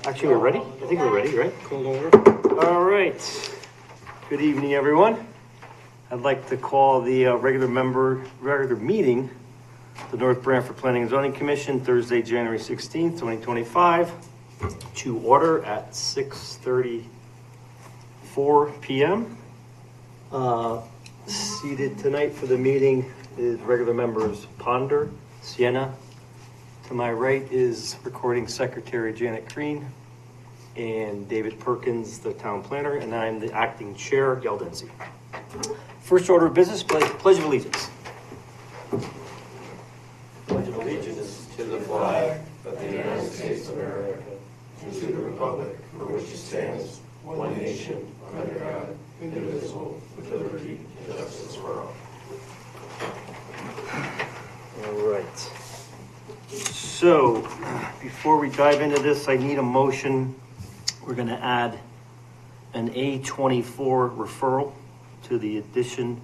Actually, we're ready? I think we're ready, right? Call over. All right. Good evening, everyone. I'd like to call the regular meeting, the North Branford Planning and Zoning Commission, Thursday, January 16th, 2025, to order at 6:34 p.m. Seated tonight for the meeting is regular members Ponder, Sienna. To my right is recording secretary Janet Crean and David Perkins, the town planner, and I'm the acting chair, Geldenzi. First order of business, pledge of allegiance. Pledge of allegiance to the flag of the United States of America and to the republic for which it stands, one nation, under God, indivisible, with liberty and justice for all. All right. So, before we dive into this, I need a motion. We're going to add an A24 referral to the addition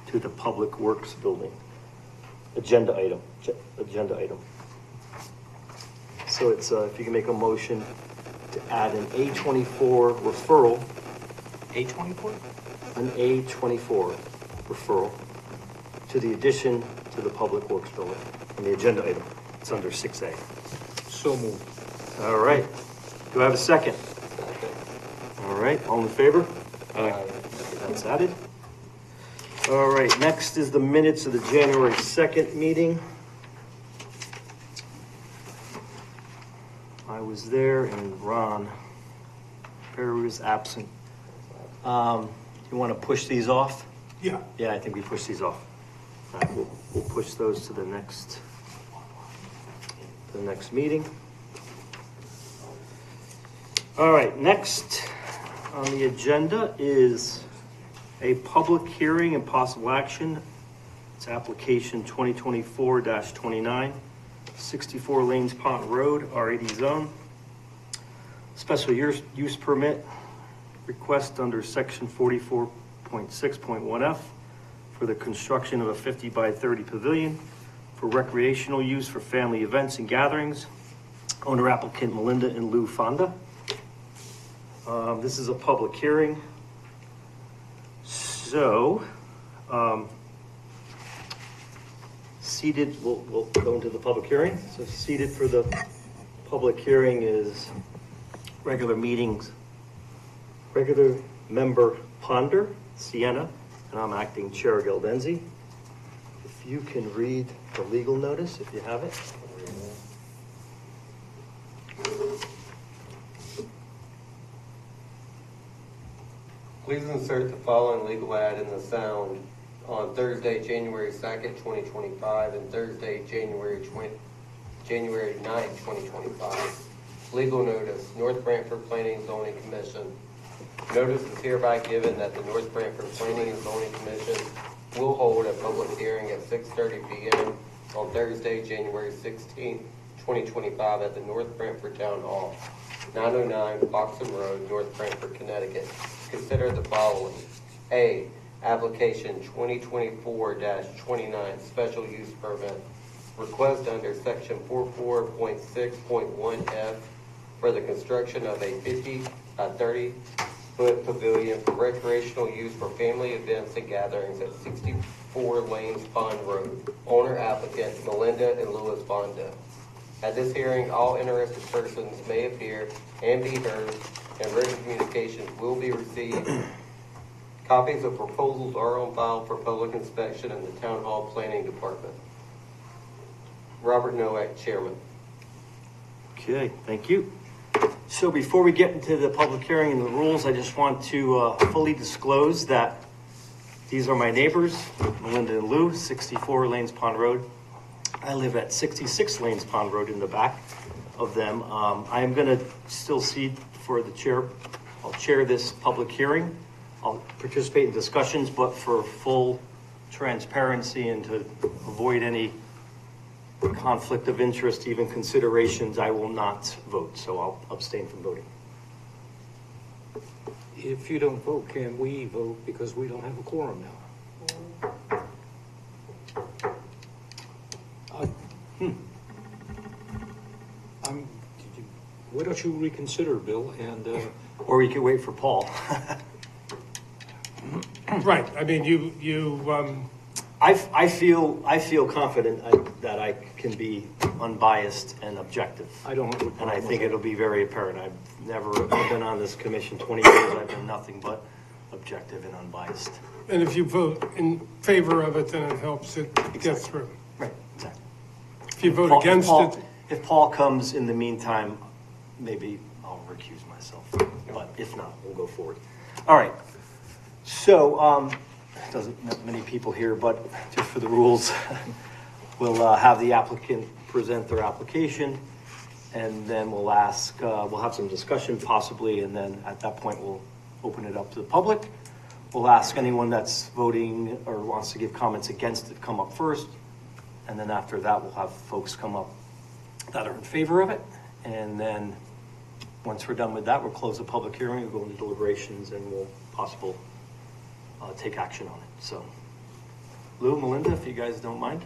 to the Public Works building. Agenda item. So it's, if you can make a motion to add an A24 referral. A24? An A24 referral to the addition to the Public Works building on the agenda item. It's under 6A. So moved. All right. Do I have a second? All right. All in favor? Aye. That's added. All right. Next is the minutes of the January 2nd meeting. I was there and Ron Perry was absent. You want to push these off? Yeah. Yeah, I think we push these off. All right, we'll push those to the next meeting. All right, next on the agenda is a public hearing and possible action. It's application 2024-29, 64 Lanes Pond Road, R80 zone. Special use permit request under section 44.6.1F for the construction of a 50 by 30 pavilion for recreational use for family events and gatherings. Owner applicant Melinda and Lou Fonda. This is a public hearing. So, seated, we'll go into the public hearing. So seated for the public hearing is regular member Ponder, Sienna, and I'm acting chair Geldenzi. If you can read the legal notice, if you have it. Please insert the following legal ad in the sound on Thursday, January 2nd, 2025, and Thursday, January 9th, 2025. Legal notice, North Branford Planning and Zoning Commission. Notice is hereby given that the North Branford Planning and Zoning Commission will hold a public hearing at 6:30 p.m. on Thursday, January 16th, 2025 at the North Branford Town Hall, 909 Foxham Road, North Branford, Connecticut. Consider the following. A, application 2024-29 special use permit. Request under section 44.6.1F for the construction of a 50 by 30 foot pavilion for recreational use for family events and gatherings at 64 Lanes Pond Road. Owner applicant Melinda and Louis Fonda. At this hearing, all interested persons may appear and be heard, and written communications will be received. Copies of proposals are on file for public inspection in the Town Hall Planning Department. Robert Nowak, Chairman. Okay, thank you. So before we get into the public hearing and the rules, I just want to fully disclose that these are my neighbors, Melinda and Lou, 64 Lanes Pond Road. I live at 66 Lanes Pond Road in the back of them. I am going to still cede for the chair. I'll chair this public hearing. I'll participate in discussions, but for full transparency and to avoid any conflict of interest, even considerations, I will not vote. So I'll abstain from voting. If you don't vote, can we vote because we don't have a quorum now? Why don't you reconsider, Bill, and, Or we could wait for Paul. Right, I mean, I feel confident that I can be unbiased and objective. I don't have a problem And I with think that. it'll be very apparent. I've been on this commission 20 years. I've been nothing but objective and unbiased. and if you vote in favor of it, then it helps it get through. Right, exactly. If you vote against it, If Paul comes in the meantime, maybe I'll recuse myself. But if not, we'll go forward. All right. So, not many people here, but just for the rules, we'll have the applicant present their application, and then we'll ask, we'll have some discussion possibly, and then at that point, we'll open it up to the public. We'll ask anyone that's voting or wants to give comments against it, come up first, and then after that, we'll have folks come up that are in favor of it, and then, once we're done with that, we'll close the public hearing, we'll go into deliberations, and we'll take action on it. So, Lou, Melinda, if you guys don't mind.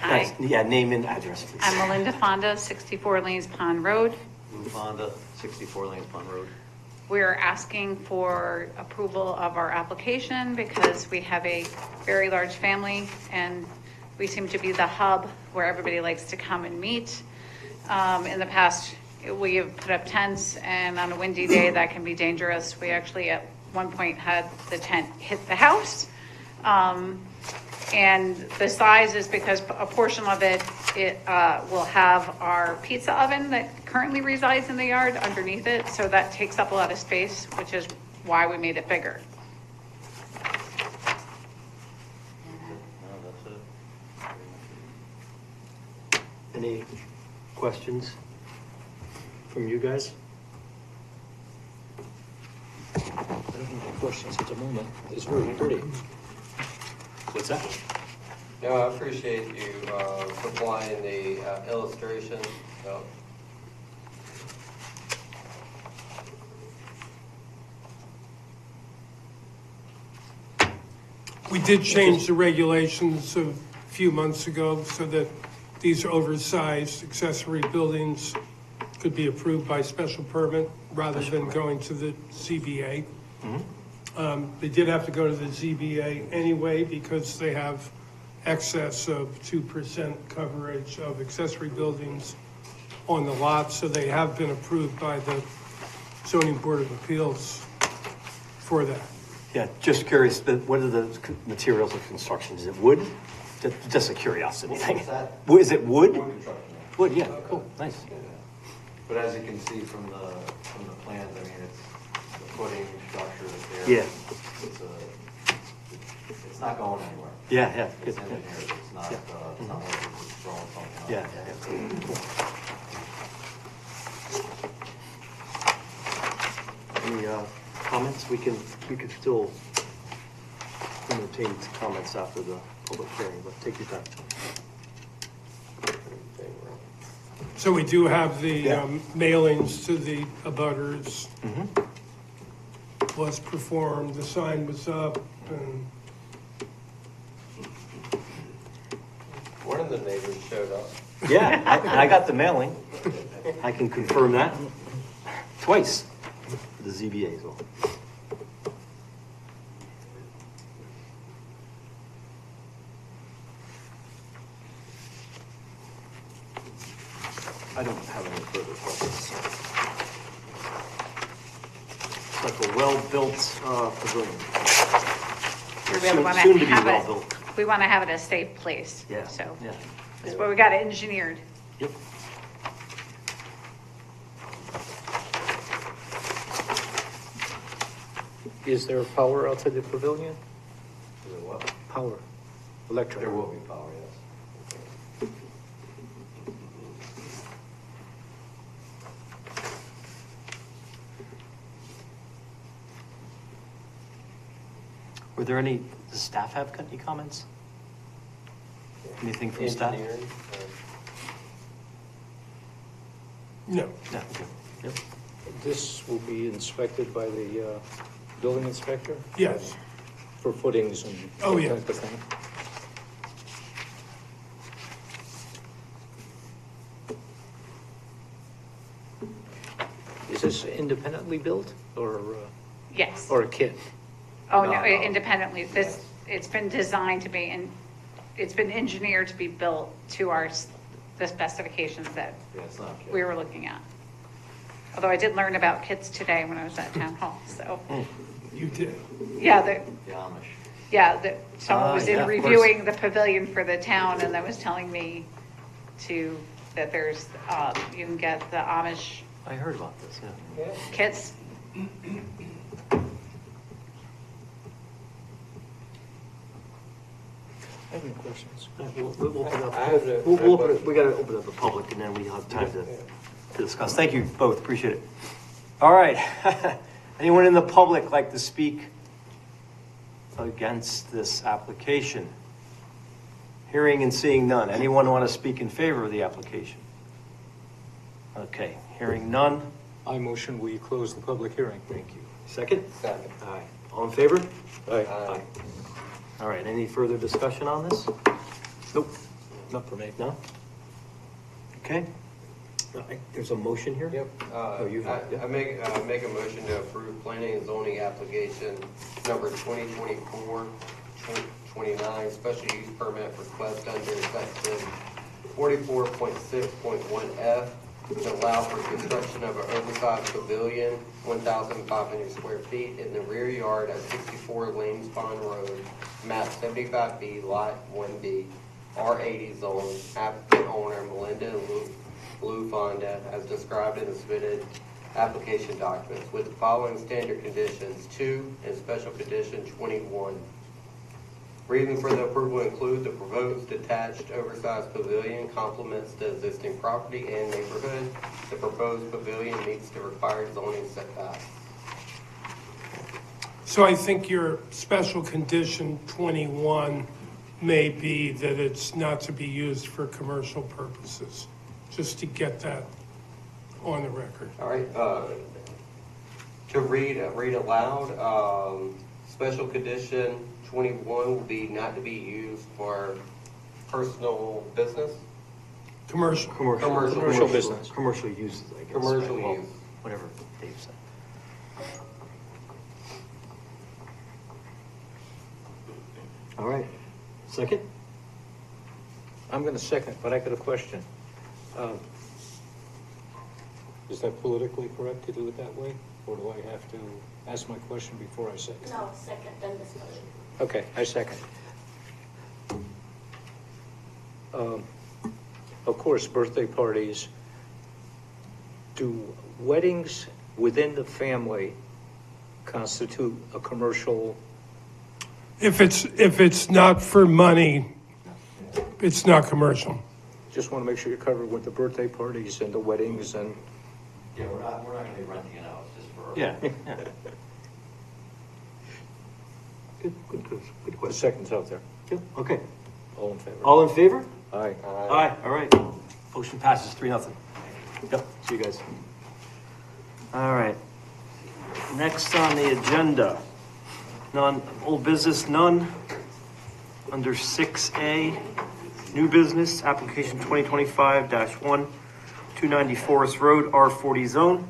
Hi, Yeah, name and address, please. I'm Melinda Fonda, 64 Lanes Pond Road. Fonda, 64 Lanes Pond Road. We're asking for approval of our application because we have a very large family and we seem to be the hub where everybody likes to come and meet. In the past, we have put up tents, and on a windy day, that can be dangerous. We actually, at one point, had the tent hit the house. And the size is because a portion of it will have our pizza oven that currently resides in the yard underneath it. So that takes up a lot of space, which is why we made it bigger. No, that's it. Any questions from you guys? I don't have any questions at the moment. It's very pretty. What's that? No, I appreciate you supplying the illustration. So, we did change the regulations a few months ago so that these oversized accessory buildings could be approved by special permit rather than going to the ZBA. They did have to go to the ZBA anyway because they have excess of 2% coverage of accessory buildings on the lot, so they have been approved by the zoning board of appeals for that. Yeah, just curious, what are the materials of construction? Is it wood? Just a curiosity thing. What's that? Is it wood? Wood construction. Wood, yeah, cool, nice. Yeah. But as you can see from the plans, I mean, it's the footing structure that's there. Yeah. It's not going anywhere. Yeah, yeah, good. It's engineered, it's not, it's not like it's just throwing something up. Yeah, yeah, cool. Any comments? We can still entertain comments after the public hearing, but take your time. So we do have the Yeah. mailings to the abutters. Was performed, the sign was up, and one of the neighbors showed up. Yeah, I got the mailing. I can confirm that. Twice for the ZBA as well. I don't have any further questions. It's like a well-built pavilion. We really want Soon to to be have well-built. it, we want to have it a safe place. Yeah, So yeah. that's why we got it engineered. Yep. Is there power outside the pavilion? Is it what? Power, electric? There will be power, yes. Were there any, does staff have any comments? Anything from staff? Engineering, no. No, okay. Yep. This will be inspected by the building inspector? Yes. For footings and Oh, yeah. that type of thing? Is this independently built or Yes. a kit? Oh, No, no, no. independently. It's been designed to be, and it's been engineered to be built to the specifications that Yeah, it's not a kit. we were looking at. Although I did learn about kits today when I was at town hall, so, You did. yeah, The Amish. someone was yeah, in of course. reviewing the pavilion for the town and that was telling me that there's, you can get the Amish I heard about this, yeah. kits. I have any questions. We'll open up, I have no- we'll open it, we gotta open up the public and then we have time to discuss. Thank you both, appreciate it. All right, anyone in the public like to speak against this application? Hearing and seeing none. Anyone want to speak in favor of the application? Okay, hearing none. I motion we close the public hearing. Thank you. Second? Second. Aye. All in favor? Aye. All right, any further discussion on this? Nope. Not for me. No? Okay. There's a motion here? Yep. Oh, you have it, yeah. I make a motion to approve planning and zoning application number 2024-29, special use permit request under section 44.6.1F to allow for construction of an oversized pavilion, 1,500 square feet in the rear yard at 64 Lanes Pond Road, map 75B, lot 1B, R80 zone, applicant owner Melinda Lou Fonda, as described in the submitted application documents, with the following standard conditions, 2, and special condition 21. Reasons for the approval include the proposed detached oversized pavilion complements the existing property and neighborhood. The proposed pavilion meets the required zoning setbacks. So I think your special condition 21 may be that it's not to be used for commercial purposes, just to get that on the record. All right, to read aloud, special condition 21 will be not to be used for personal business. Commercial. Commercial business. Commercial uses, I guess. Commercial right? Well, use. Whatever Dave said. All right. Second? I'm going to second, but I got a question. Is that politically correct to do it that way? Or do I have to ask my question before I second? No, second, then discussion. Okay, I second. Of course, birthday parties. Do weddings within the family constitute a commercial? If it's not for money, it's not commercial. Just want to make sure you're covered with the birthday parties and the weddings and. Yeah, we're not gonna be renting it out, it's just for. Yeah. Good The question. second's out there. Good, okay. All in favor? All in favor? Aye. Aye, all right. Motion passes 3-0. Yep, see you guys. All right. Next on the agenda, old business, none. Under 6A, new business, application 2025-1, 290 Forest Road, R40 zone.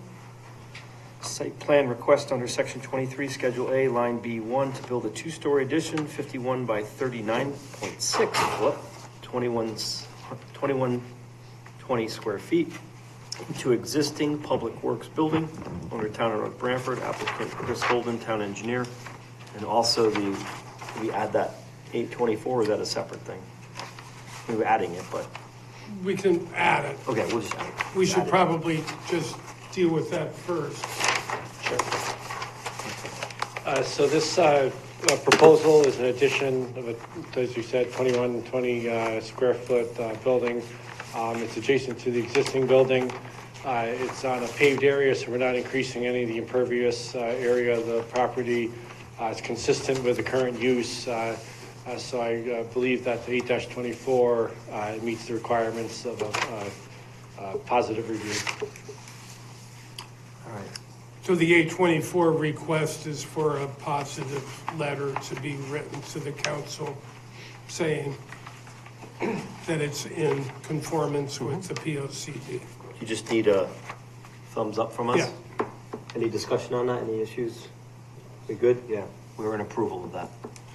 Site plan request under section 23, schedule A, line B1, to build a two-story addition, 51 by 39.6, what? 2120 square feet, to existing public works building, owner Town and Road Branford, applicant Chris Holden, town engineer. And also we add that 824, or is that a separate thing? We were adding it, but, We can add it. okay, we'll just add it. We should Add it. probably just deal with that first. So this proposal is an addition of, as you said, 2120 square foot building. It's adjacent to the existing building. It's on a paved area, so we're not increasing any of the impervious area of the property. It's consistent with the current use. So I believe that the 8-24 meets the requirements of a positive review. All right. So the 824 request is for a positive letter to be written to the council saying that it's in conformance with the POCD. You just need a thumbs up from us? Yeah. Any discussion on that? Any issues? We good? Yeah, we're in approval of that.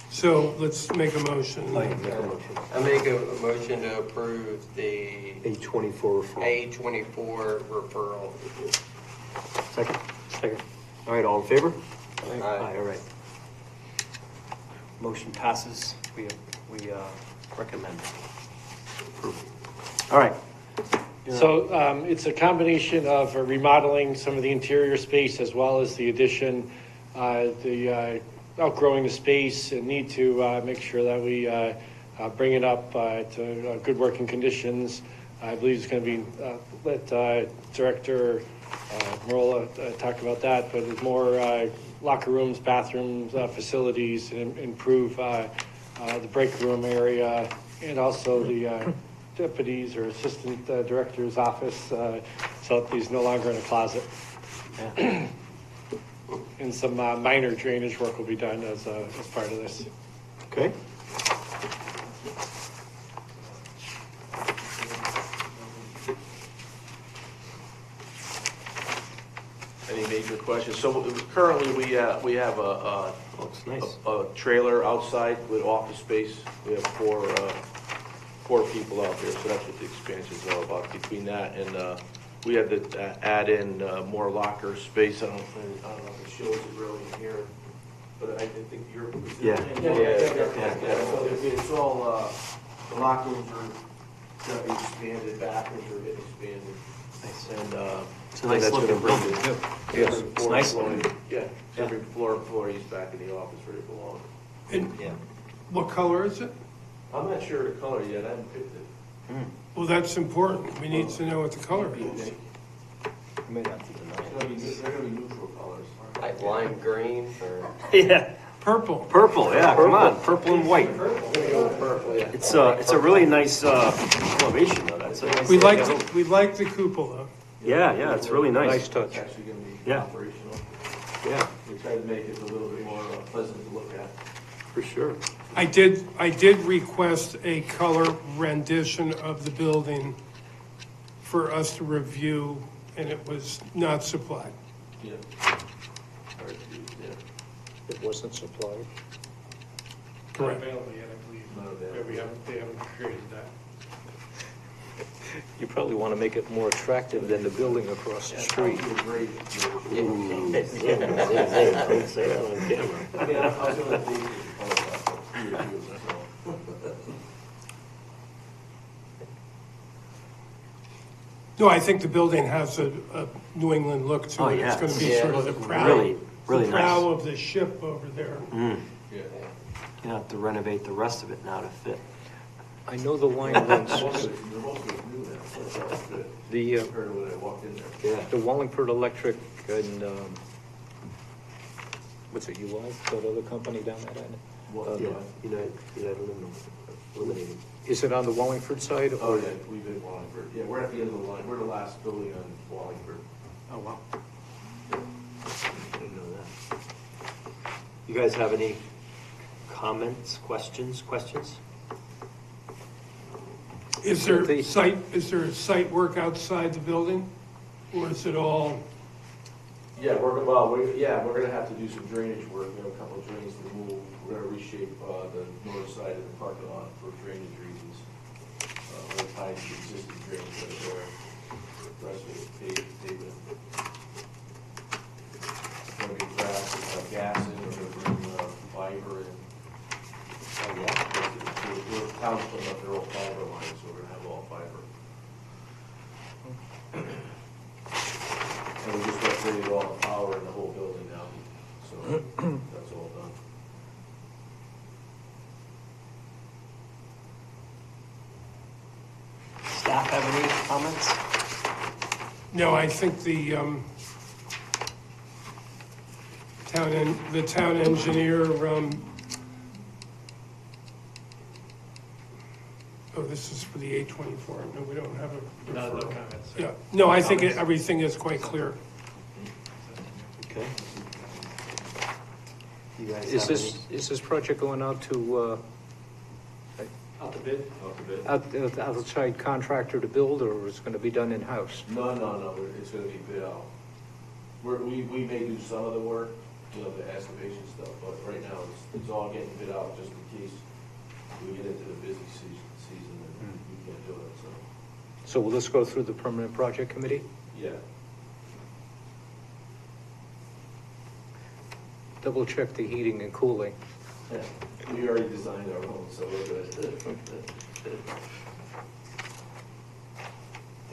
So let's make a motion. Oh, yeah, make a motion. I make a motion to approve the A24 referral. A24 referral. Second? Second. All right, all in favor? Aye. All right. Motion passes. We recommend approval. All right. So it's a combination of remodeling some of the interior space as well as the addition, outgrowing the space, and need to make sure that we bring it up to good working conditions. I believe it's going to be, let Director Marola talk about that, but with more locker rooms, bathrooms, facilities, and improve the break room area, and also the deputies or assistant director's office, so that he's no longer in a closet. Yeah. And some minor drainage work will be done as part of this. Okay. Any major questions? So currently, we have a Looks nice. a trailer outside with office space. We have four people out there, so that's what the expansion's all about. Between that and we had to add in more locker space. I don't know if it shows it really in here, but I think you're. Yeah. So it's all, the locker rooms are gonna be expanded, bathrooms are getting expanded. Nice. And, It's a nice that's looking gonna bring building, the- too. Yes. It's nice looking. Yeah, Yeah. every floor employee's back in the office where they belong. And Yeah. what color is it? I'm not sure of the color yet, I haven't picked it. Well, that's important. We need to know what the color is. You may have to deny They're gonna be neutral colors. Like lime green or? it. Yeah. Purple. Purple, yeah, come on, purple and white. Purple, yeah. It's a really nice elevation though. That's a nice. We like the cupola. Yeah, it's really nice. Nice touch. It's actually gonna be Yeah. operational. Yeah, We tried to make it a little bit more pleasant to look at. for sure. I did request a color rendition of the building for us to review, and it was not supplied. Yeah. Hard to do, yeah. It wasn't supplied. Correct. Available yet, I believe. Not available. Yeah, they haven't created that. You probably want to make it more attractive than the building across the street. That would be great. Don't say that on camera. I mean, I was gonna think of color, reviews, so. No, I think the building has a New England look to Oh, it. yeah. It's going to be Yeah, sort of the it looks prow. really the prow nice. of the ship over there. Mm. Yeah. You have to renovate the rest of it now to fit. I know the line runs, Most of it's new now, so it's all good. the, Compared to when I walked in there. Yeah. the Wallingford Electric and, what's it, UL, that other company down that end? Well, Yeah, United Eliminated. Is it on the Wallingford side? Oh, or yeah, we've been Wallingford. Yeah, we're at the end of the line. We're the last building on Wallingford. Oh, wow. Didn't know that. You guys have any comments, questions? Is there site work outside the building? Or is it all, Yeah, we're gonna have to do some drainage work. We have a couple of drains to move. We're gonna reshape, the north side of the parking lot for drainage reasons. We're tying the existing drains that are there. The rest of it pavement. Gonna be grass, gas in, we're gonna bring, fiber in. Oh, yeah. We're town's putting up their old fiber line, so we're gonna have all fiber. And we just upgraded all the power in the whole building now, so that's all done. Staff have any comments? no, I think the town engineer, oh, this is for the 824. No, we don't have a No referral. comments. Yeah, no, I think everything is quite clear. Okay. You guys Is have this, is this project going out to, Out the bid? outside contractor to build, or is it going to be done in-house? No, it's gonna be bid out. We may do some of the work, you know, the excavation stuff, but right now it's all getting bid out just in case we get into the busy season and we can't do it, so, So will this go through the permanent project committee? yeah. Double check the heating and cooling. Yeah, we already designed our home, so we're good.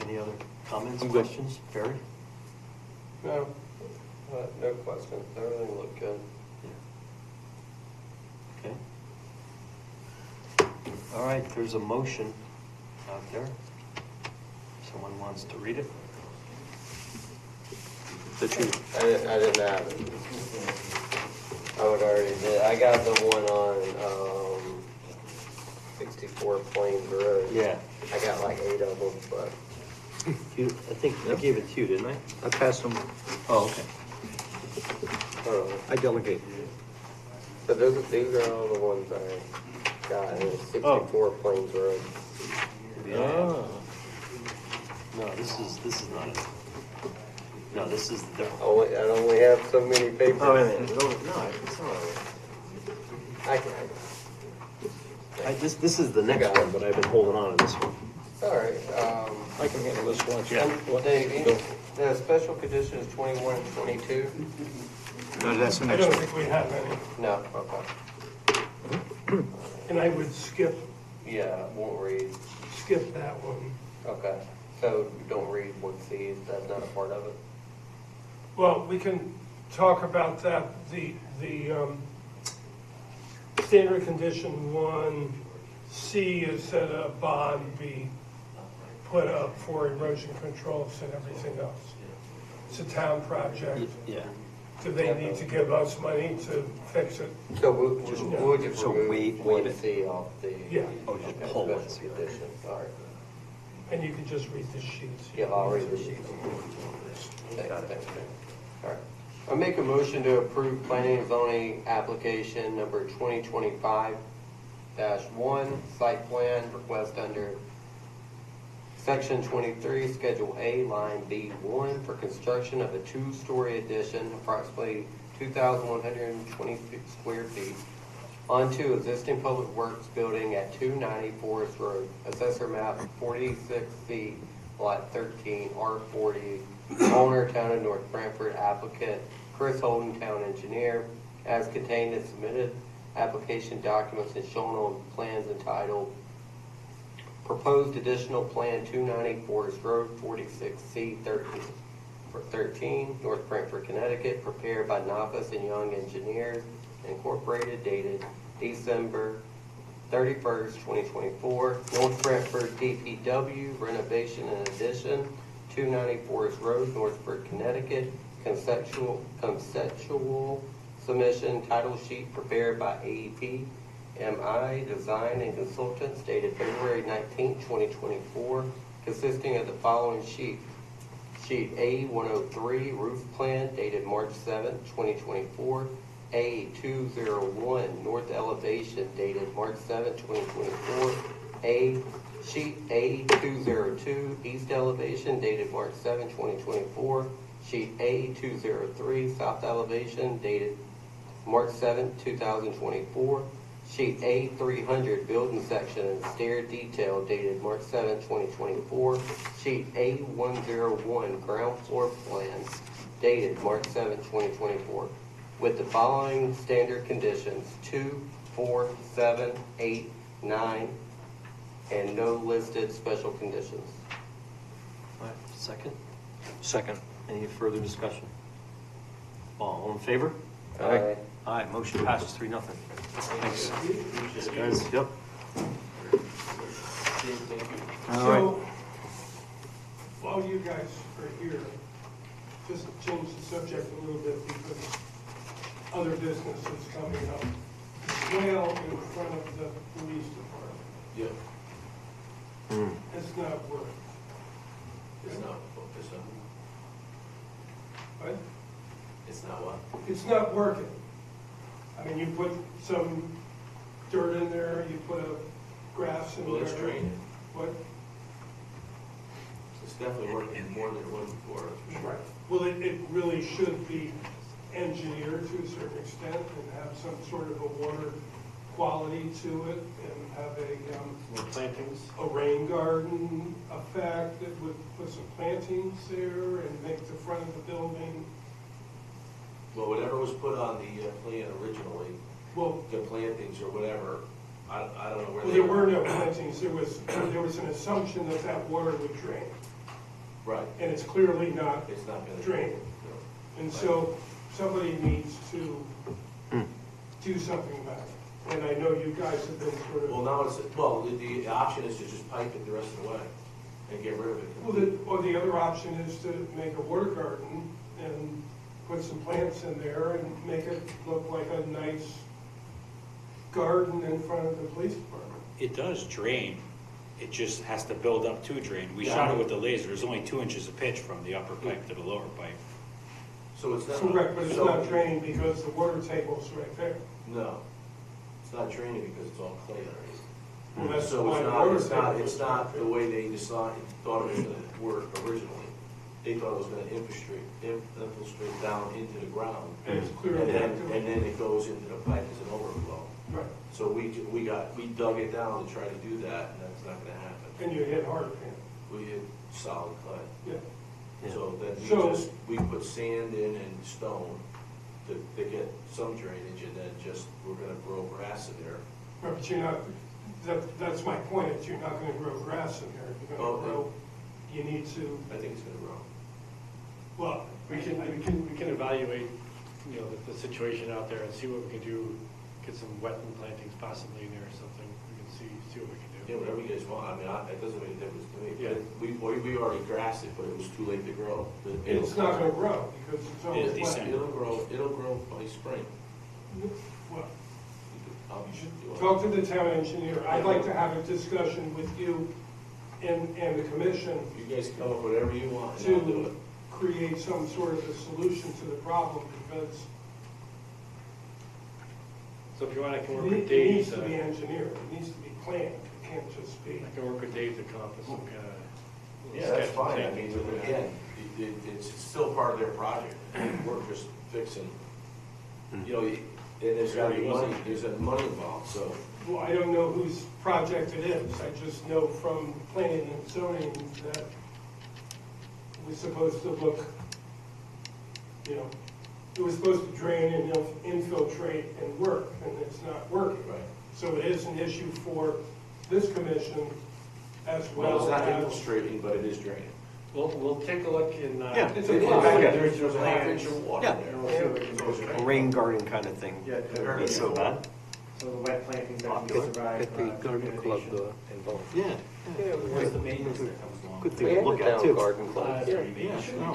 Any other comments, I'm good. questions? Barry? No, no questions. Everything looked good. Okay. All right, there's a motion out there. Someone wants to read it? The chief. I didn't have it. I would already did. I got the one on 64 Plains Road. Yeah. I got like 8 of them, but I think I gave it to you, didn't I? I passed them. Oh, okay. I delegate. but these are all the ones I got. And it's 64 Plains Road. Yeah. No, this is not it. No, this is the different. I only have so many papers. Oh, wait a minute. No, it's not right. I can. This is the next one, but I've been holding on to this one. All right. I can handle this one. The special conditions 21 and 22. No, that's the I next don't one. think we have any, No. Okay. and I would skip Yeah, won't read. that one. Okay. So don't read what C. That's not a part of it. Well, we can talk about that, the standard condition 1C is that a bond be put up for erosion controls and everything else. It's a town project. Yeah. Do they need to give us money to fix it? So we'll just So remove waive one it. C off the. Yeah. Oh, just Okay, pull one special C. condition. All right. And you can just read the sheets. Yeah, I'll read the sheet. Thanks. All right. I make a motion to approve planning and zoning application number 2025-1, site plan request under section 23, schedule A, line B1 for construction of a 2-story addition, approximately 2,126 square feet, onto existing public works building at 290 Forest Road, assessor map 46C, lot 13, R40, owner, town of North Branford, applicant Chris Holden, town engineer, as contained in submitted application documents and shown on plans entitled Proposed Additional Plan 290 Forest Road, 46C 13, North Branford, Connecticut, prepared by Nafas and Young Engineers, Incorporated, dated December 31st, 2024. North Branford DPW, renovation and addition, 290 Forest Road, Northford, Connecticut, conceptual submission, title sheet prepared by AEP, MI, Design and Consultants, dated February 19th, 2024, consisting of the following sheet. Sheet A103, roof plan, dated March 7th, 2024. A201, north elevation, dated March 7th, 2024. Sheet A202, east elevation, dated March 7th, 2024. Sheet A203, south elevation, dated March 7th, 2024. Sheet A300, building section and stair detail, dated March 7th, 2024. Sheet A101, ground floor plans, dated March 7th, 2024. With the following standard conditions: 2, 4, 7, 8, 9, and no listed special conditions. All right, second. Second. Any further discussion? All in favor? Aye. Aye, motion passes 3-0. Thanks. Guys, yep. So, while you guys are here, just change the subject a little bit because other business is coming up. Swale in front of the police department Yeah, has not worked. it's not, it's not, What? it's not what? It's not working. I mean, you put some dirt in there, you put a grass in there. Well, it's draining. What? The it's definitely working more than it was before. that's for sure. Well, it really should be engineered to a certain extent and have some sort of a water quality to it and have More plantings. a rain garden effect that would put some plantings there and make the front of the building, Well, whatever was put on the plan originally, well, the plantings or whatever, I don't know where well, they there were no plantings. There was an assumption that that water would drain, Right, and it's clearly not it's not gonna. draining. And so somebody needs to do something about it. And I know you guys have been sort Well, of, now it's, well, the option is to just pipe it the rest of the way and get rid of it. or the other option is to make a water garden and put some plants in there and make it look like a nice garden in front of the police department. It does drain, it just has to build up to drain. We shot it with the laser, there's only 2 inches of pitch from the upper pipe to the lower pipe. So it's not. Correct, but it's so- not draining because the water table's right there. No, it's not draining because it's all clay underneath. Well, that's So why it's the not, water it's not, table it's is not right the there. way they thought it was gonna work originally. They thought it was gonna infiltrate down into the ground. And it's clear And then, back to and it. then it goes into the pipe as an overflow. Right, So we dug it down to try to do that, and that's not gonna happen. and you hit hard pan, We hit solid clay. yeah. So then So- we put sand in and stone to get some drainage, and then just, we're gonna grow grass in there. Right, but you're not, that's my point, is you're not gonna grow grass in there. You're Oh, gonna grow, you need to, I think it's gonna grow. well, We can evaluate, you know, the situation out there and see what we can do, get some wetland plantings possibly in there or something. We can see what we can Yeah, do. whatever you guys want, I mean, it doesn't make a difference to me. Yeah. But we already grassed it, but it was too late to grow. it's not gonna grow because it's always It's wet. decent. It'll grow by spring. Well, I'll- you should talk to the town engineer. I'd like to have a discussion with you and the commission You guys come up with whatever you want, and I'll do it. to create some sort of a solution to the problem because So if you want, I can work it with needs Dave, to be engineered, it needs to be planned, it can't just be. I can work with Dave to come up with some kind of. Yeah, that's fine, I mean, again, it's still part of their project, we're just fixing, you know, and there's gotta be money, there's money involved, so. Well, I don't know whose project it is, I just know from planning and zoning that it was supposed to look, you know, it was supposed to drain and infiltrate and work, and it's not working. Right. So it is an issue for this commission as Well, it's well not as. infiltrating, but it is draining. We'll take a look in. Yeah. It's In a fact, plan. there's a half inch of water Yeah. there. And we'll see what we can do. A rain garden kind of thing. Yeah, Wouldn't be so bad. So the wet plantings that can Popular. survive. Get the garden club involved. Yeah. Where's the maintenance that comes along? Good We thing to have look a at town too. garden club. Yeah, shouldn't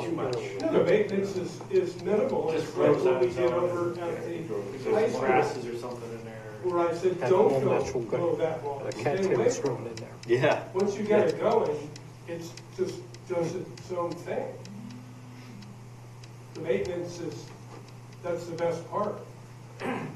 be too much. No, the maintenance is minimal, it's Just like grows what on we its did own. over at the high Some school. grasses or something in there. Where I said, Have don't all natural go that long. A Stay cattail away thrown from in it. there. Yeah. Once you get it going, it's just does its own thing. The maintenance is, that's the best part. Well,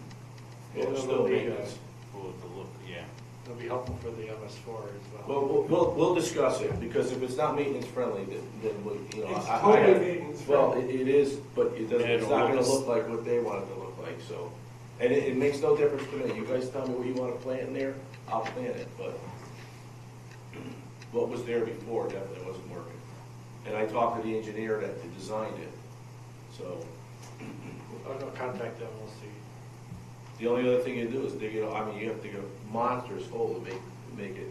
It'll it's still be, maintenance. Well, the look, yeah. It'll be helpful for the MS4 as well. Well, we'll discuss it, because if it's not maintenance friendly, then we, you know. It's I- totally maintenance Well, friendly. it is, but it doesn't, And it's it'll not gonna look- look like what they want it to look like, so. And it makes no difference to me, you guys tell me what you wanna plant in there, I'll plant it, but what was there before definitely wasn't working. And I talked to the engineer that designed it, so. I'll contact them, we'll see. The only other thing you do is dig it, I mean, you have to dig a monstrous hole to make it.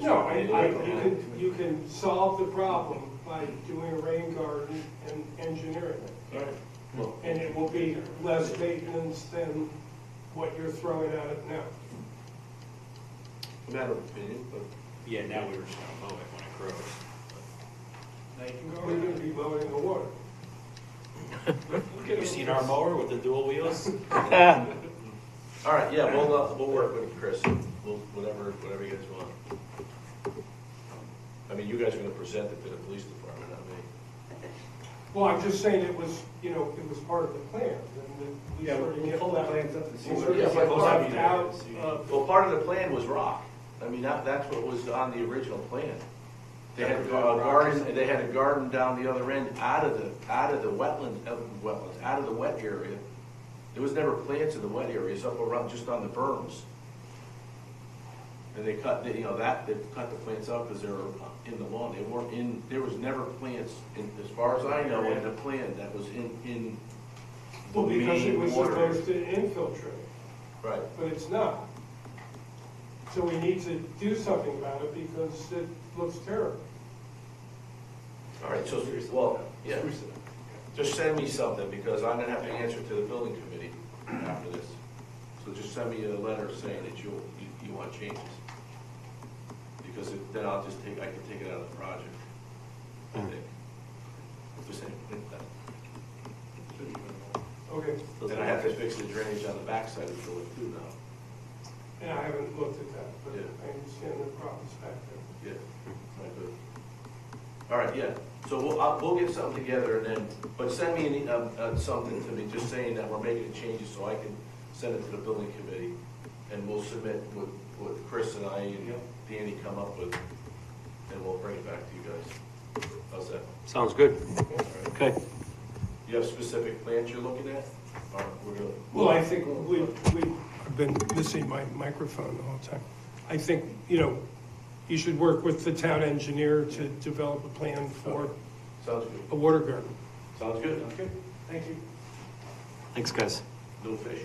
No, infrastructure. you can solve the problem by doing a rain garden and engineering it. All right. Well, And it will be less maintenance than what you're throwing at it now. a matter of opinion, but. Yeah, now we were just gonna mow it when it grows. Now you can go. We're gonna be mowing the water. You seen our mower with the dual wheels? All right, yeah, we'll work with Chris, we'll, whatever you guys want. I mean, you guys are gonna present it to the police department, not me. Well, I'm just saying it was, you know, it was part of the plan. And that we Yeah, sort of we'll get pull the that- plans up and see we what sort of it's get supposed to carved be out there, see. of- Well, part of the plan was rock, I mean, that's what was on the original plan. They had a garden, they had a garden down the other end out of the wetland, out of the wet area. There was never plants in the wet areas, up around, just on the berms. And they cut, they cut the plants out because they were in the lawn. They weren't in, there was never plants, as far as I know, in the plan that was in the Well, because it main was water. supposed to infiltrate, Right. but it's not. So we need to do something about it because it looks terrible. All right, so, well, yeah, just send me something, because I'm gonna have to answer to the building committee after this. So just send me a letter saying that you want changes. Because then I can take it out of the project, I think. Just saying, Okay, and I have to fix the drainage on the backside of the building too now. and I haven't looked at that, but Yeah. I understand the problems back there. Yeah, right, good. All right, yeah, so we'll get something together and then, but send me something to me, just saying that we're making changes so I can send it to the building committee. And we'll submit what Chris and I and Danny come up with, and we'll bring it back to you guys. How's that? Sounds good. All right. Okay. You have specific plans you're looking at? Or we're gonna? Well, I think I've been missing my microphone the whole time. I think, you should work with the town engineer to develop a plan for Sounds good. a water garden. Sounds good. Okay, thank you. Thanks, guys. No fish.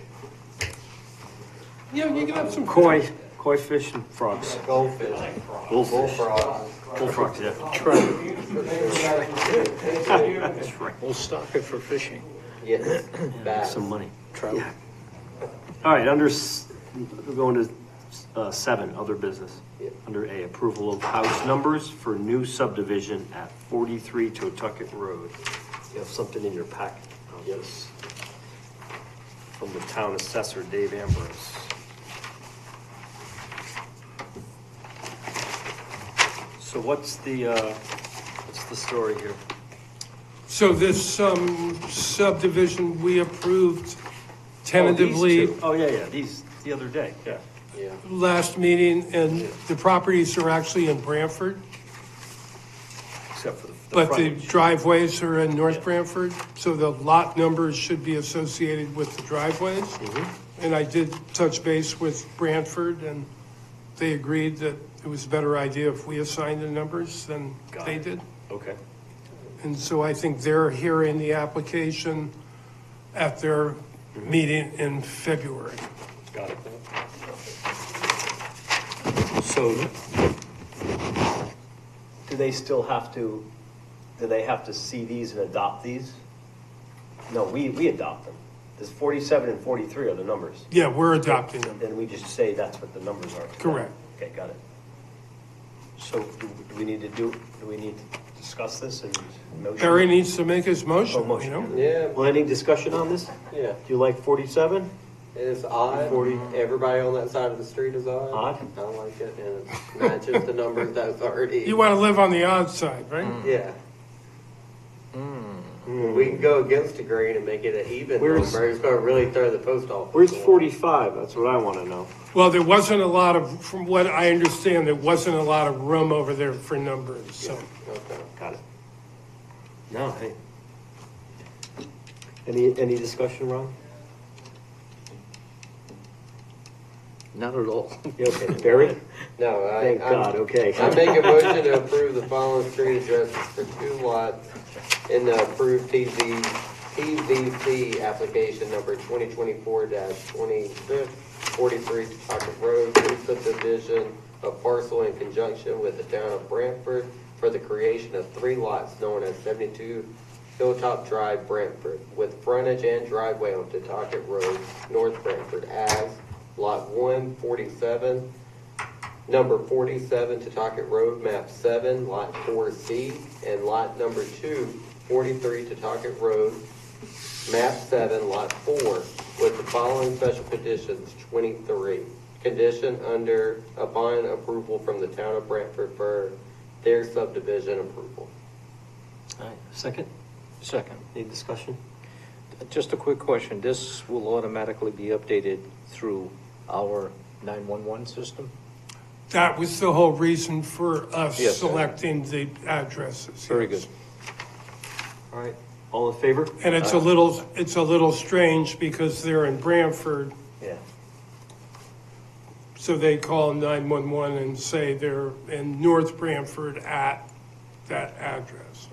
Yeah, you can have some. Koi fish and frogs. Goldfish. Bullfish. Bullfrogs. Bullfrogs, yeah. That's right. We'll stock it for fishing. Yes, bass. Some money. Trout. All right, we're going to 7, other business. Yeah. Under A, approval of house numbers for new subdivision at 43 Totucket Road. You have something in your packet on this from the town assessor, Dave Ambrose. So what's the story here? So this subdivision, we approved tentatively Oh, yeah, these, the other day, yeah. Yeah. last meeting, and the properties are actually in Branford, Except for the but the frontage. driveways are in North Yeah. Branford, so the lot numbers should be associated with the driveways. Mm-hmm. And I did touch base with Branford, and they agreed that it was a better idea if we assigned the numbers than Got they it. did. Okay, And so I think they're hearing the application at their meeting in February. got it. So, do they have to see these and adopt these? No, we adopt them. There's 47 and 43 are the numbers. Yeah, we're adopting them. Then we just say that's what the numbers are. Correct. Okay, got it. So do we need to discuss this and motion? Barry needs to make his Oh, motion, motion. Yeah, Well, any discussion on this? yeah. Do you like 47? It's odd. 40. Everybody on that side of the street is odd. Odd? I like it, and it matches the numbers that's already. You want to live on the odd side, right? Yeah. We can go against the grain and make it an even Where's- number. It's gonna really throw the post office. Where's away. 45? That's what I want to know. Well, there wasn't a lot of, from what I understand, there wasn't a lot of room over there for numbers, so. Okay. Got it. No, hey. Any discussion, Ron? Not at all. You okay, Barry? No, Thank God, okay. I make a motion to approve the following street addresses for 2 lots in the approved TVC application number 2024-26, 43 Tocket Road, new subdivision of parcel in conjunction with the town of Branford for the creation of 3 lots known as 72 Hilltop Drive, Branford, with frontage and driveway on Totucket Road, North Branford, as Lot 147, number 47, Totucket Road, map 7, lot 4C, and lot number 2, 43, Totucket Road, map 7, lot 4, with the following special conditions, 23. Condition upon approval from the town of Brantford for their subdivision approval. All right, second? Second. Any discussion? Just a quick question. This will automatically be updated through our 911 system? That was the whole reason for us Yes. selecting the addresses. Very yes. good. All right, all in favor? And it's a little strange because they're in Branford, Yeah. so they call 911 and say they're in North Branford at that address.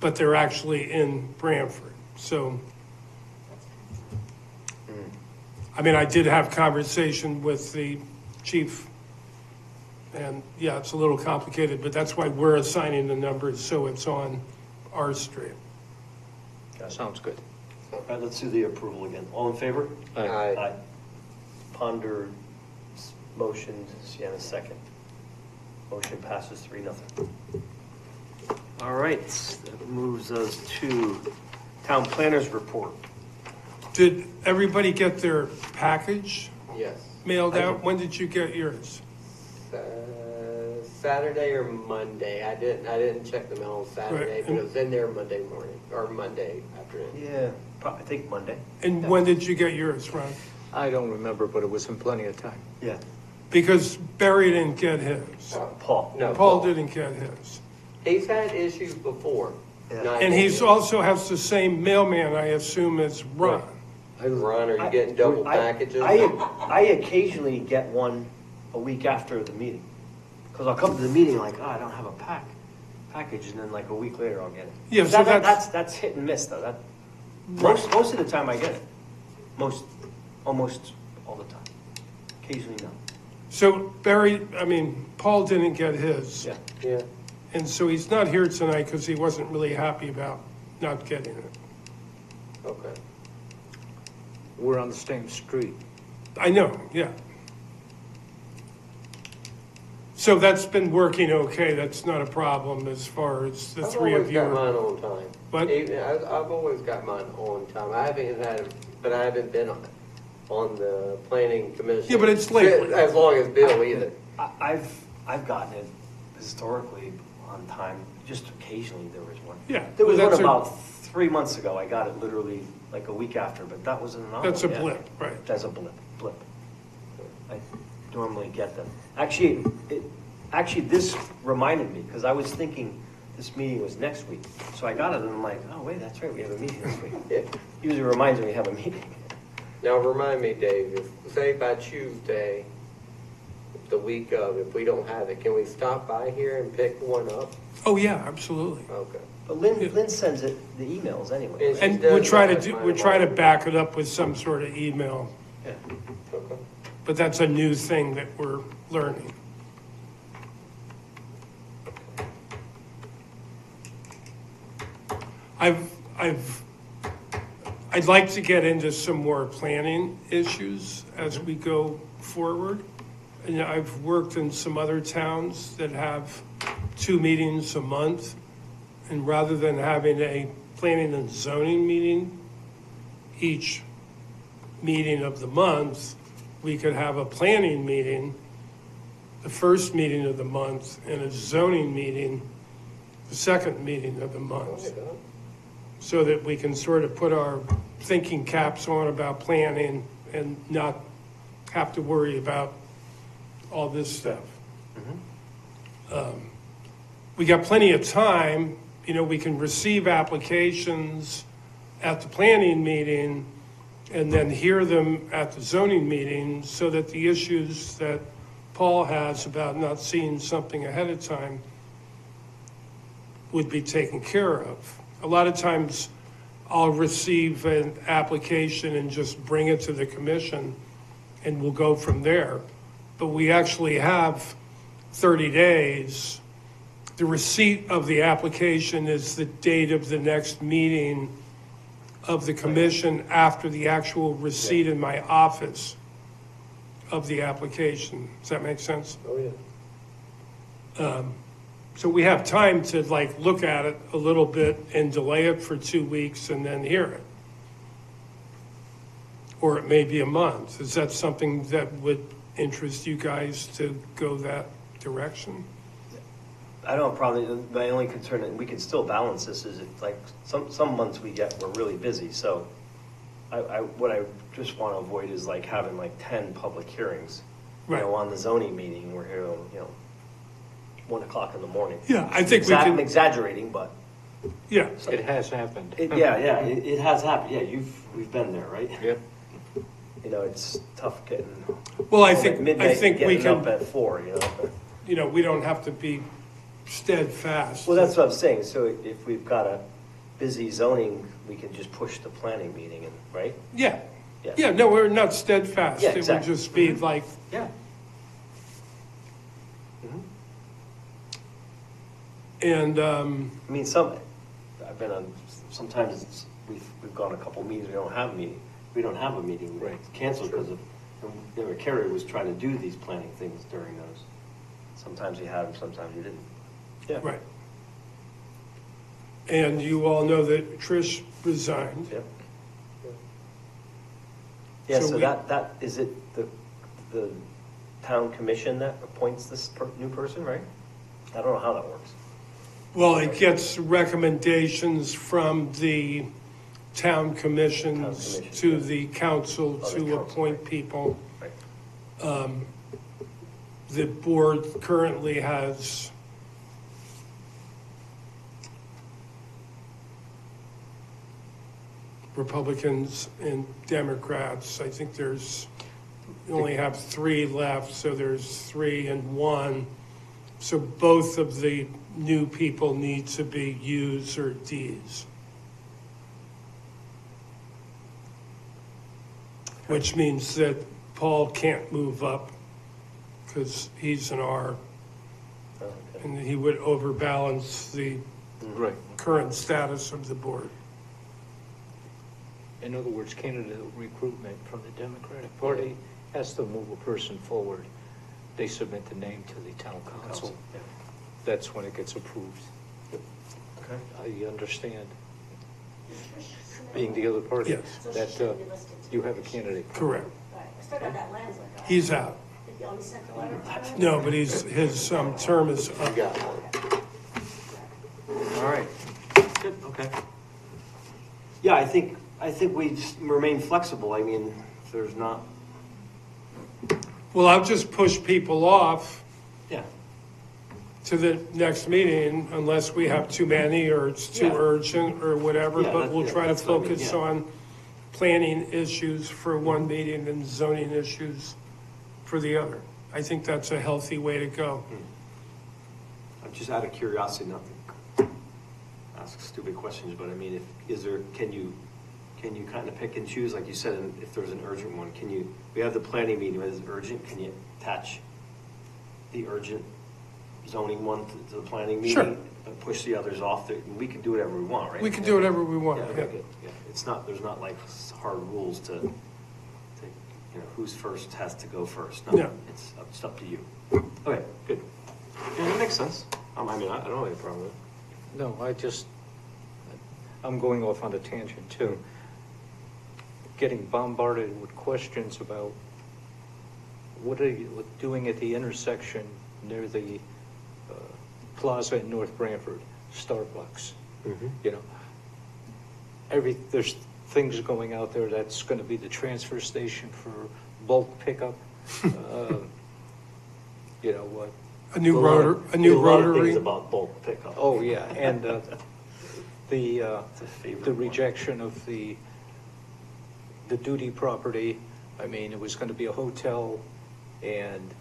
But they're actually in Branford, so. I mean, I did have conversation with the chief, and yeah, it's a little complicated, but that's why we're assigning the numbers, so it's on our street. Sounds good. All right, let's do the approval again. All in favor? Aye. Ponder motion, Sienna second. Motion passes 3-0. All right, that moves us to town planners report. Did everybody get their package Yes. mailed out? When did you get yours? Saturday or Monday. I didn't check the mail on Saturday, Right. but it was in there Monday morning, or Monday afternoon. Yeah, I think Monday. And when did you get yours, Ron? I don't remember, but it was in plenty of time. Yeah. Because Barry didn't get his. Paul. No, Paul didn't get his. He's had issues before. Yeah. Not And he's getting- also has the same mailman, I assume, as Ron. Ron, are you getting double packages? I occasionally get one a week after the meeting. Because I'll come to the meeting like, oh, I don't have a package, and then like a week later I'll get it. Yeah, so That's hit and miss though. Most of the time I get it. Almost all the time. Occasionally no. So Paul didn't get his. Yeah. Yeah. And so he's not here tonight because he wasn't really happy about not getting it. Okay. We're on the same street. I know, yeah. So that's been working okay, that's not a problem as far as the three of you I've are. always got mine on time. What? I've always got mine on time. I haven't been on the planning commission. Yeah, but it's late. As long as Bill either. I've gotten it historically on time. Just occasionally there was one. Yeah. There was well, one that's about 3 months ago. I got it literally like a week after, but that was an anomaly. That's a yeah. blip, right. That's a blip. I normally get them. Actually, this reminded me, because I was thinking this meeting was next week. So I got it and I'm like, oh wait, that's right, we have a meeting this week. Yeah. Usually reminds me we have a meeting. Now, remind me, Dave, if, say by Tuesday, the week of, if we don't have it, can we stop by here and pick one up? Oh, yeah, absolutely. Okay. But Lynn sends it, the emails anyway. She And does we'll try that, to mine we'll try to tomorrow. back it up with some sort of email. Yeah. Okay. But that's a new thing that we're learning. I'd like to get into some more planning issues as we go forward. And I've worked in some other towns that have 2 meetings a month. And rather than having a planning and zoning meeting each meeting of the month, we could have a planning meeting, the first meeting of the month, and a zoning meeting, the second meeting of the month. So that we can sort of put our thinking caps on about planning and not have to worry about all this stuff. We got plenty of time, we can receive applications at the planning meeting and then hear them at the zoning meeting so that the issues that Paul has about not seeing something ahead of time would be taken care of. A lot of times I'll receive an application and just bring it to the commission and we'll go from there. But we actually have 30 days. The receipt of the application is the date of the next meeting of the commission after the actual receipt in my office of the application. Does that make sense? Oh, yeah. So we have time to look at it a little bit and delay it for 2 weeks and then hear it. Or it may be a month. Is that something that would interest you guys to go that direction? I don't probably, my only concern, and we can still balance this, is if some months we're really busy, so what I just want to avoid is having 10 public hearings you Right. know, on the zoning meeting, we're here, you know, 1 o'clock in the morning. Yeah, I think we I'm can, exaggerating, but, yeah, It has happened. it has happened, yeah, we've been there, right? Yep. You know, it's tough getting. well, I home at think, midnight, we getting up can, at 4, you know? you know, we don't have to be steadfast. Well, that's what I'm saying, so if we've got a busy zoning, we can just push the planning meeting in, right? Yeah, Yeah. yeah, no, we're not steadfast. Yeah, It would exactly. just be like, Yeah. Mhm. and, I mean, I've been on, sometimes we've gone a couple meetings, we don't have a meeting. We don't have a meeting. Right. It's canceled because of, you know, Kerry was trying to do these planning things during those. Sometimes you had them, sometimes you didn't. Yeah. right. And you all know that Trish resigned. Yep. Yeah, So so we- that, is it the town commission that appoints this new person, right? I don't know how that works. Well, it gets recommendations from the town commissions commission, to yeah. the council Oh, the to council, appoint right. people. Right. The board currently has Republicans and Democrats. I think you only have 3 left, so there's 3 and 1. So both of the new people need to be U's or D's. Which means that Paul can't move up because he's an R, Oh, okay. and he would overbalance the Right. current status of the board. In other words, candidate recruitment from the Democratic Party has to move a person forward. They submit the name to the town council. Yeah. That's when it gets approved. Okay. I understand, being the other party, Yes. that you have a candidate. Correct. Right, I still got that lens. He's out. Did you only send the letter? No, but his term is up. You got it. All right. Good, okay. Yeah, I think we just remain flexible. I mean, if there's not, Well, I'll just push people off yeah. to the next meeting unless we have too many or it's too Yeah. urgent or whatever, Yeah, but we'll try to that's what I mean, focus yeah. on planning issues for one meeting and zoning issues for the other. I think that's a healthy way to go. I'm just out of curiosity, not to ask stupid questions, but I mean, can you kind of pick and choose, like you said, and if there's an urgent one, we have the planning meeting, is it urgent, can you attach the urgent zoning one to the planning meeting? Sure. And push the others off, we can do whatever we want, right? We can do whatever we want. Yeah, yeah. okay, good, yeah, there's not like hard rules to, you know, who's first has to go first. No, No. it's up to you. Okay, good. Yeah, that makes sense. I mean, I don't have any problem with it. No, I'm going off on a tangent too. Getting bombarded with questions about what are you doing at the intersection near the plaza in North Branford, Starbucks. You know, there's things going out there that's going to be the transfer station for bulk pickup. You know what? A new There's lot rotor, of- a new there's a lot of rotary. things about bulk pickup. Oh, yeah, and the a favorite the one. rejection of the duty property. I mean, it was going to be a hotel and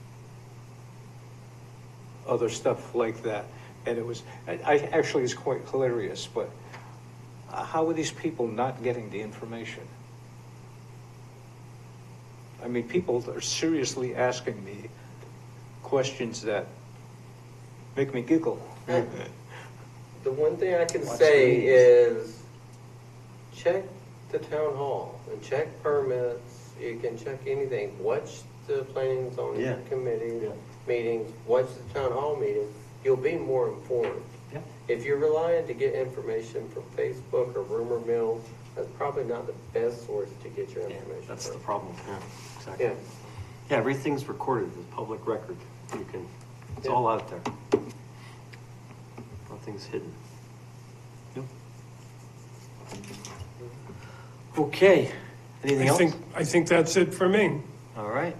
other stuff like that. And it was, actually, it's quite hilarious, but how are these people not getting the information? I mean, people are seriously asking me questions that make me giggle. The one thing I can Watch say these. is check the town hall and check permits. You can check anything. Watch the planning and zoning Yeah. committee Yeah. meetings. Watch the town hall meeting. You'll be more informed. Yeah. If you're relying to get information from Facebook or rumor mill, that's probably not the best source to get your Yeah, information that's the from. problem, yeah, exactly. Yeah. Yeah, everything's recorded, it's public record, it's Yeah. all out there. Nothing's hidden. Yep. Okay, anything else? I think that's it for me. All right.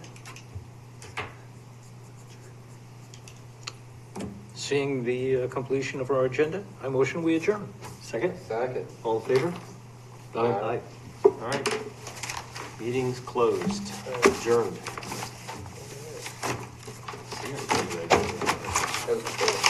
seeing the completion of our agenda, I motion we adjourn. Second? Second. All in favor? Aye. All right. Meeting's closed, adjourned. That was cool.